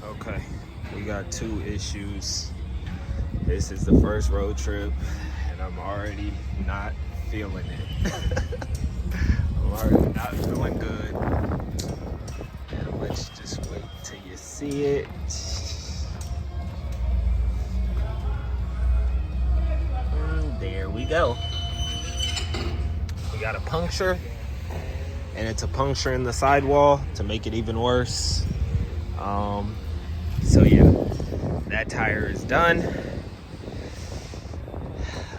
Okay, we got two issues. This is the first road trip, and I'm already not feeling it. I'm already not feeling good. And let's just wait till you see it. And there we go. We got a puncture, and it's a puncture in the sidewall to make it even worse. So yeah, that tire is done.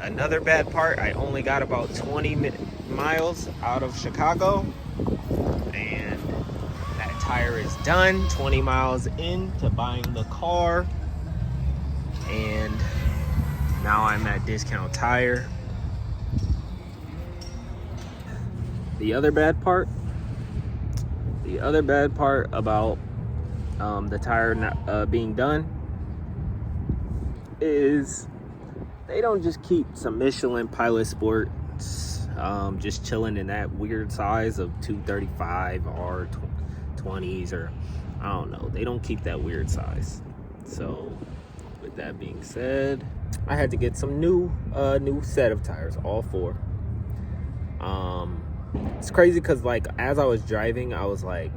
Another bad part, I only got about 20 miles out of Chicago, and that tire is done. 20 miles into buying the car, and now I'm at Discount Tire. The other bad part about the tire not being done is they don't just keep some Michelin Pilot Sports just chilling in that weird size of 235 or 20s, or I don't know. They don't keep that weird size. So with that being said, I had to get some new set of tires, all four. It's crazy because like as I was driving, I was like,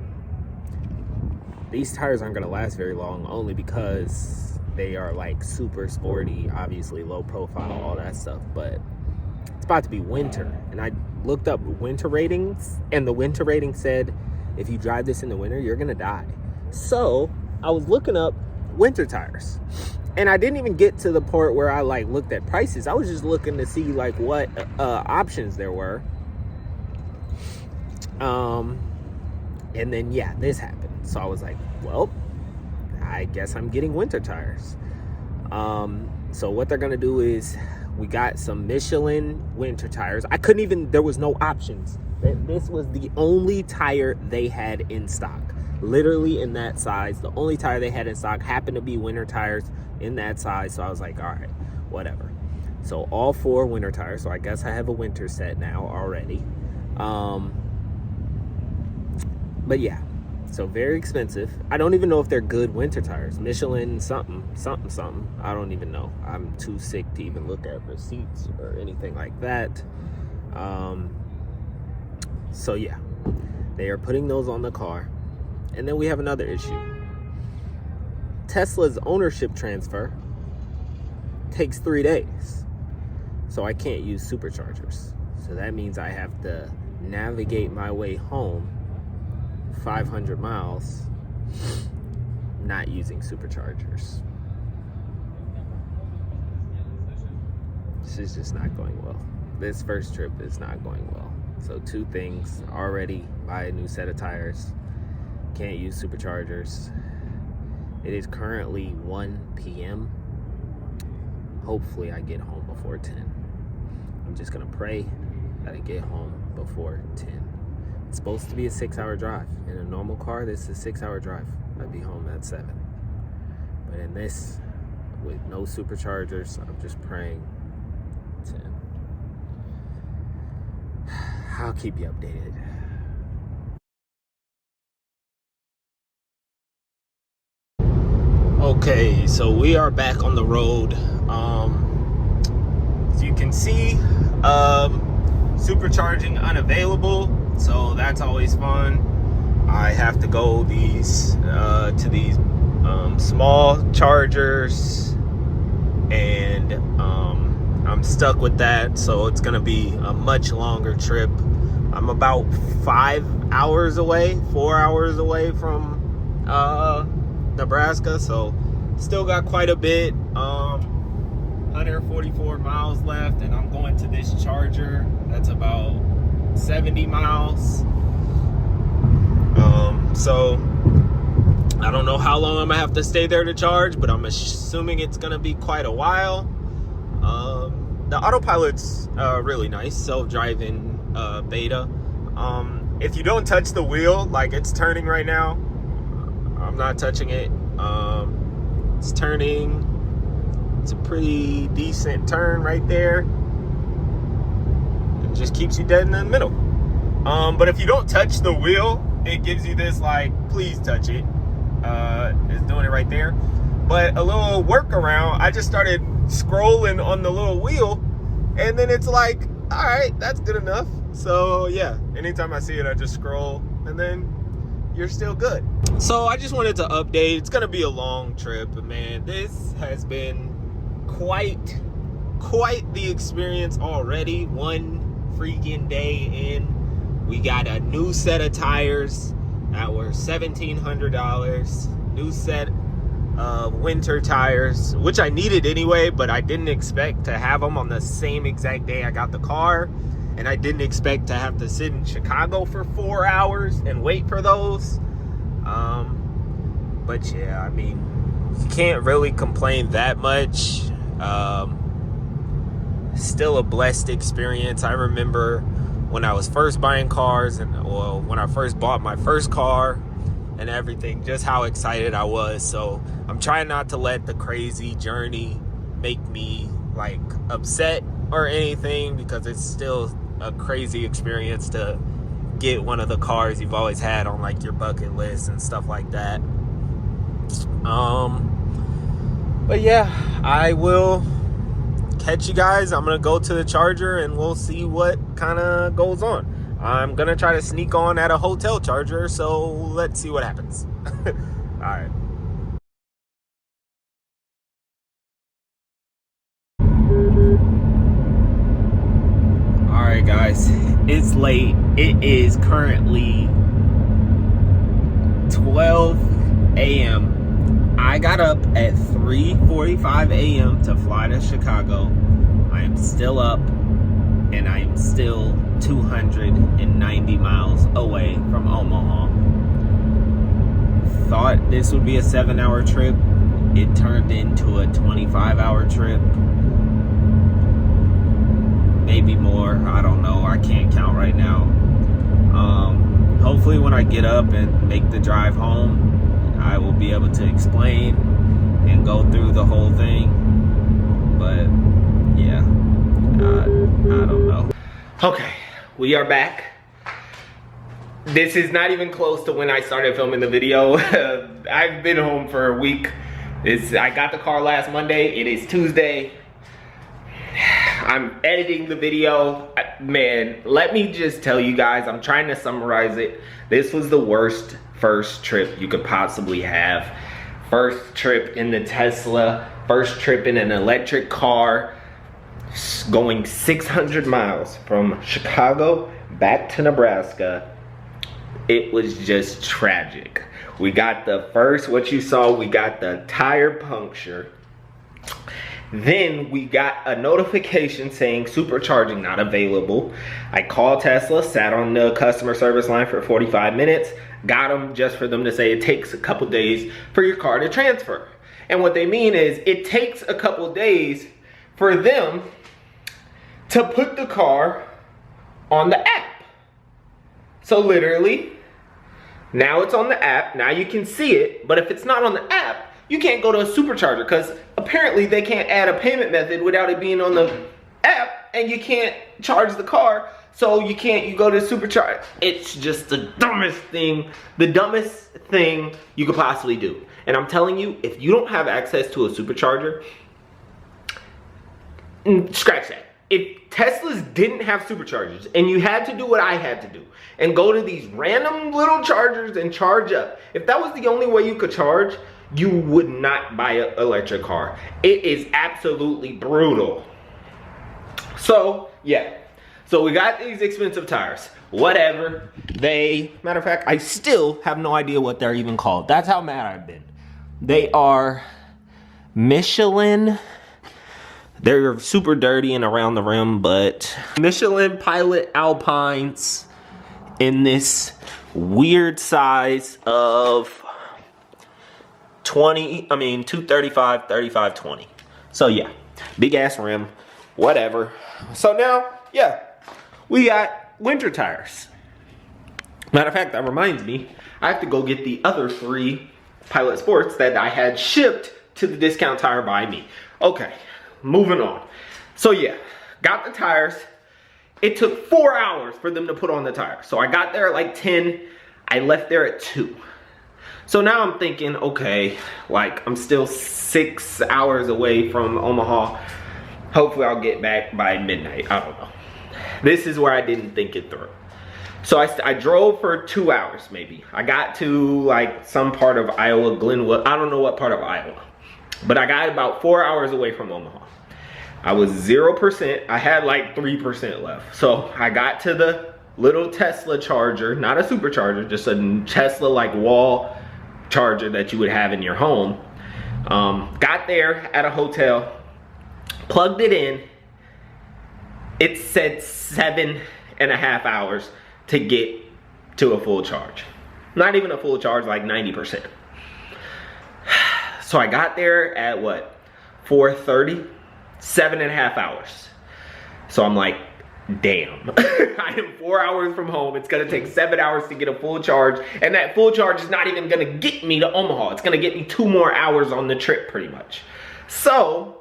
these tires aren't gonna last very long, only because they are like super sporty, obviously low profile, all that stuff. But it's about to be winter, and I looked up winter ratings, and the winter rating said if you drive this in the winter, you're gonna die. So I was looking up winter tires, and I didn't even get to the part where I like looked at prices. I was just looking to see like what options there were. And then yeah, this happened. So I was like, well, I guess I'm getting winter tires. So what they're gonna do is, we got some Michelin winter tires. There was no options. This was the only tire they had in stock. Literally in that size, the only tire they had in stock happened to be winter tires in that size. So I was like, all right, whatever. So all four winter tires. So I guess I have a winter set now already. But yeah, so very expensive. I don't even know if they're good winter tires. Michelin something. I don't even know. I'm too sick to even look at receipts or anything like that. So yeah, they are putting those on the car. And then we have another issue. Tesla's ownership transfer takes 3 days. So I can't use superchargers. So that means I have to navigate my way home 500 miles not using superchargers. This is just not going well. This first trip is not going well. So two things already: buy a new set of tires, can't use superchargers. It is currently 1 p.m. Hopefully I get home before 10. I'm just gonna pray that I get home before 10. It's supposed to be a 6-hour drive. In a normal car, this is a 6-hour drive. I'd be home at 7. But in this, with no superchargers, I'm just praying 10. I'll keep you updated. Okay, so we are back on the road. As you can see, supercharging unavailable. So that's always fun. I have to go to these small chargers, and I'm stuck with that. So it's gonna be a much longer trip. I'm about 4 hours away from Nebraska. So still got quite a bit. 144 miles left, and I'm going to this charger that's about 70 miles. So I don't know how long I'm gonna have to stay there to charge, but I'm assuming it's gonna be quite a while. The autopilot's really nice, self-driving beta. If you don't touch the wheel, like it's turning right now, I'm not touching it. It's turning. It's a pretty decent turn right there. It just keeps you dead in the middle. But if you don't touch the wheel, it gives you this like, please touch it. is doing it right there. But a little workaround, I just started scrolling on the little wheel, and then it's like, all right, that's good enough. So yeah, anytime I see it, I just scroll, and then you're still good. So I just wanted to update. It's gonna be a long trip, but man, this has been quite the experience already. One freaking day in, we got a new set of tires that were $1,700, new set of winter tires, which I needed anyway, but I didn't expect to have them on the same exact day I got the car, and I didn't expect to have to sit in Chicago for 4 hours and wait for those. But yeah, I mean, you can't really complain that much. Still a blessed experience. I remember when I was first buying cars, and well, when I first bought my first car and everything, just how excited I was. So I'm trying not to let the crazy journey make me like upset or anything, because it's still a crazy experience to get one of the cars you've always had on like your bucket list and stuff like that. But yeah, I will catch you guys. I'm gonna go to the charger and we'll see what kind of goes on. I'm gonna try to sneak on at a hotel charger, so let's see what happens. All right. All right, guys, it's late. It is currently 12 a.m. I got up at 3:45 a.m. to fly to Chicago. I am still up, and I am still 290 miles away from Omaha. Thought this would be a 7-hour trip. It turned into a 25-hour trip. Maybe more, I don't know. I can't count right now. Hopefully when I get up and make the drive home, I will be able to explain and go through the whole thing. But yeah, I don't know. Okay, we are back. This is not even close to when I started filming the video. I've been home for a week. I got the car last Monday. It is Tuesday. I'm editing the video. Man, let me just tell you guys, I'm trying to summarize it. This was the worst first trip you could possibly have. First trip in the Tesla, first trip in an electric car, going 600 miles from Chicago back to Nebraska. It was just tragic. We got the first, what you saw, we got the tire puncture. Then we got a notification saying supercharging not available. I called Tesla, sat on the customer service line for 45 minutes, got them just for them to say it takes a couple days for your car to transfer. And what they mean is it takes a couple days for them to put the car on the app. So literally, now it's on the app, now you can see it, but if it's not on the app, you can't go to a supercharger, because apparently they can't add a payment method without it being on the app, and you can't charge the car, so you go to supercharge. It's just the dumbest thing you could possibly do. And I'm telling you, if you don't have access to a supercharger, scratch that. If Teslas didn't have superchargers and you had to do what I had to do and go to these random little chargers and charge up, if that was the only way you could charge, you would not buy an electric car. It is absolutely brutal. So yeah, so we got these expensive tires, whatever. Matter of fact, I still have no idea what they're even called. That's how mad I've been. They are Michelin. They're super dirty and around the rim, but Michelin Pilot Alpines in this weird size of 235, 35, 20. So yeah, big ass rim, whatever. So now, yeah, we got winter tires. Matter of fact, that reminds me, I have to go get the other 3 Pilot Sports that I had shipped to the discount tire by me. Okay, moving on. So yeah, got the tires. It took 4 hours for them to put on the tires. So I got there at like 10, I left there at 2. So now I'm thinking, okay, like I'm still 6 hours away from Omaha. Hopefully I'll get back by midnight. I don't know. This is where I didn't think it through. So I drove for 2 hours maybe. I got to like some part of Iowa, Glenwood. I don't know what part of Iowa. But I got about 4 hours away from Omaha. I was 0%. I had like 3% left. So I got to the little Tesla charger, not a supercharger, just a Tesla like wall charger that you would have in your home. Got there at a hotel, plugged it in. It said 7.5 hours to get to a full charge. Not even a full charge, like 90%. So I got there at what, 4:30, 7.5 hours. So I'm like, damn, I am 4 hours from home. It's gonna take 7 hours to get a full charge. And that full charge is not even gonna get me to Omaha. It's gonna get me 2 more hours on the trip pretty much. So,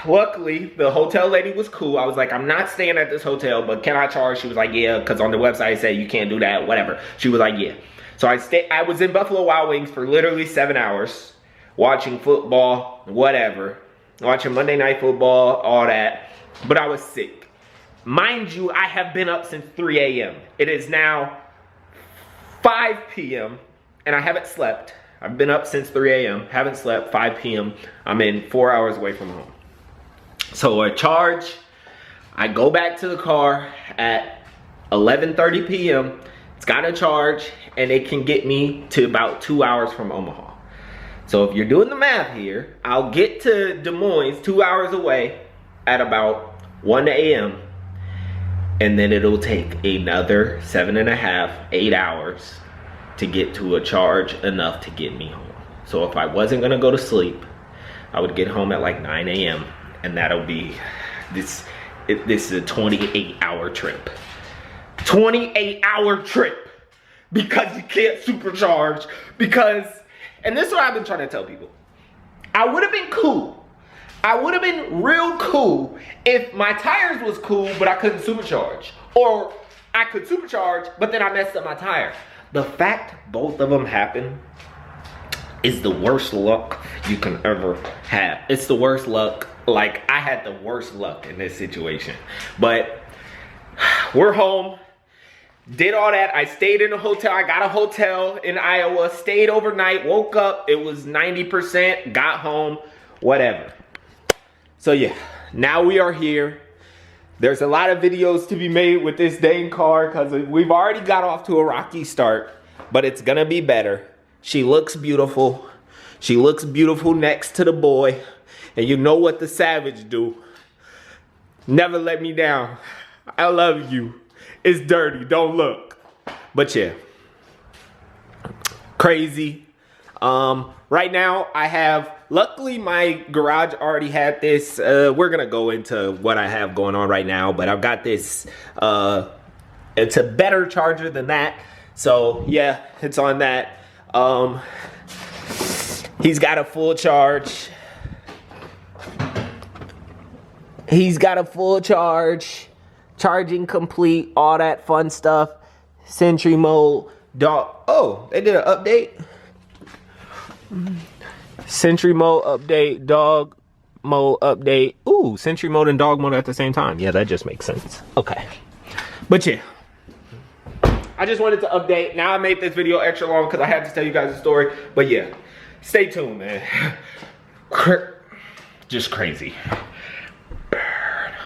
luckily, the hotel lady was cool. I was like, I'm not staying at this hotel, but can I charge? She was like, yeah, because on the website it said you can't do that, whatever. She was like, yeah. So I was in Buffalo Wild Wings for literally 7 hours, watching football, whatever. Watching Monday Night Football, all that. But I was sick. Mind you, I have been up since 3 a.m. It is now 5 p.m. and I haven't slept. I've been up since 3 a.m. Haven't slept, 5 p.m. I'm in 4 hours away from home. So I charge, I go back to the car at 11:30 p.m. It's got a charge and it can get me to about 2 hours from Omaha. So if you're doing the math here, I'll get to Des Moines 2 hours away at about 1 a.m. and then it'll take another 7.5, 8 hours to get to a charge enough to get me home. So if I wasn't gonna go to sleep, I would get home at like 9 a.m. and that'll be, this is a 28-hour trip. 28-hour trip because you can't supercharge, because, and this is what I've been trying to tell people. I would have been cool. I would have been real cool if my tires was cool, but I couldn't supercharge. Or I could supercharge, but then I messed up my tire. The fact both of them happen is the worst luck you can ever have. It's the worst luck. Like, I had the worst luck in this situation. But we're home. Did all that. I stayed in a hotel. I got a hotel in Iowa. Stayed overnight. Woke up. It was 90%. Got home. Whatever. So yeah. Now we are here. There's a lot of videos to be made with this dang car because we've already got off to a rocky start. But it's going to be better. She looks beautiful. She looks beautiful next to the boy. And you know what the Savage do. Never let me down. I love you. It's dirty. Don't look. But yeah. Crazy. Right now I have, luckily my garage already had this. We're going to go into what I have going on right now. But I've got this. It's a better charger than that. So yeah, it's on that. He's got a full charge. He's got a full charge, charging complete, all that fun stuff. Sentry mode, dog. Oh, they did an update. Sentry mode update, dog mode update. Ooh, sentry mode and dog mode at the same time. Yeah, that just makes sense. Okay. But yeah. I just wanted to update. Now I made this video extra long because I had to tell you guys a story. But yeah, stay tuned, man. Just crazy.